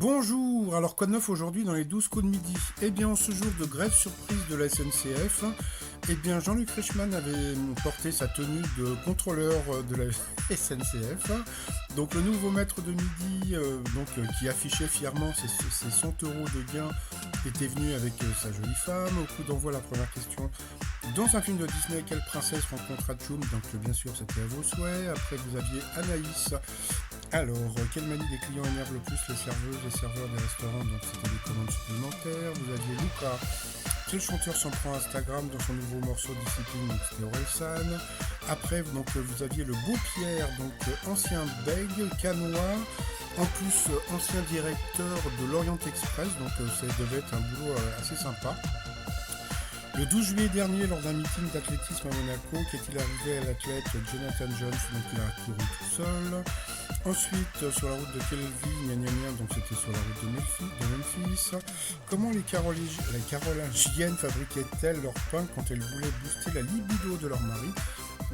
Bonjour, alors quoi de neuf aujourd'hui dans les 12 coups de midi? Eh bien, en ce jour de grève surprise de la SNCF, eh bien Jean-Luc Reichmann avait porté sa tenue de contrôleur de la SNCF. Donc le nouveau maître de midi, qui affichait fièrement ses 100 euros de gain, était venu avec sa jolie femme. Au coup d'envoi, la première question. Dans un film de Disney, quelle princesse rencontre Atchoum? Donc bien sûr, c'était à vos souhaits. Après, vous aviez Anaïs. Alors, quelle manie des clients énerve le plus les serveuses, les serveurs des restaurants? Donc c'était des commandes supplémentaires. Vous aviez Luca. Quel chanteur s'en prend Instagram dans son nouveau morceau Discipline? Donc c'était Orelsan. Après, vous aviez le beau Pierre, ancien bègue, canois, en plus ancien directeur de l'Orient Express, ça devait être un boulot assez sympa. Le 12 juillet dernier, lors d'un meeting d'athlétisme à Monaco, qu'est-il arrivé à l'athlète Jonathan Jones? Donc il a couru tout seul. Ensuite, sur la route de Kelvin, donc c'était sur la route de Memphis. Comment les Carolingiennes fabriquaient-elles leur pain quand elles voulaient booster la libido de leur mari?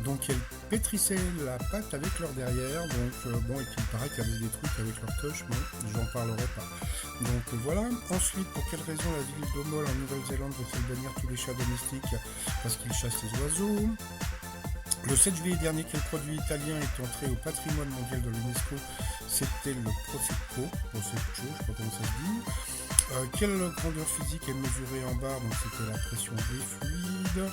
Donc elles pétrissaient la pâte avec leur derrière, et puis il paraît qu'il y avait des trucs avec leur touche, mais j'en parlerai pas. Voilà. Ensuite, pour quelle raison la ville d'Omol en Nouvelle-Zélande veut-elle bannir tous les chats domestiques? Parce qu'ils chassent les oiseaux. Le 7 juillet dernier, quel produit italien est entré au patrimoine mondial de l'UNESCO? C'était le Prosecco, je ne sais pas comment ça se dit. Quelle grandeur physique est mesurée en bar? Donc c'était la pression des fluides.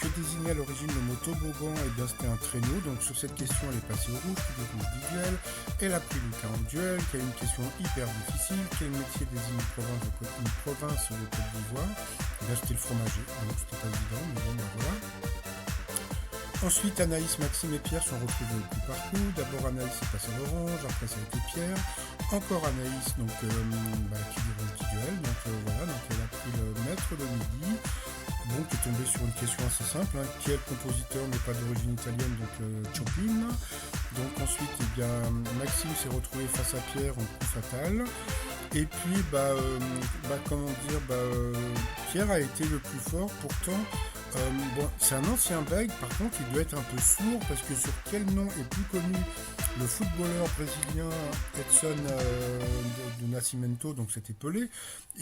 Que désignait à l'origine le mot toboggan? Et bien c'était un traîneau. Donc sur cette question, elle est passée au rouge, puis au rouge du duel. Elle a pris le 40 duel, qui a une question hyper difficile. Quel métier désigne une province de Côte d'Ivoire? Et bien c'était le fromager. Donc c'était pas évident, mais bon, voilà. Ensuite, Anaïs, Maxime et Pierre sont retrouvés coup par coup. D'abord, Anaïs est passée à l'orange, après ça a été Pierre. Encore Anaïs, qui dit rouge duel. Elle a pris le maître de midi, qui est tombé sur une question assez simple. Quel compositeur n'est pas d'origine italienne? Chopin. Ensuite, Maxime s'est retrouvé face à Pierre en coup fatal. Et puis, Pierre a été le plus fort, pourtant. C'est un ancien bègue, par contre il doit être un peu sourd parce que sur quel nom est plus connu le footballeur brésilien Edson do Nascimento, donc c'était Pelé, et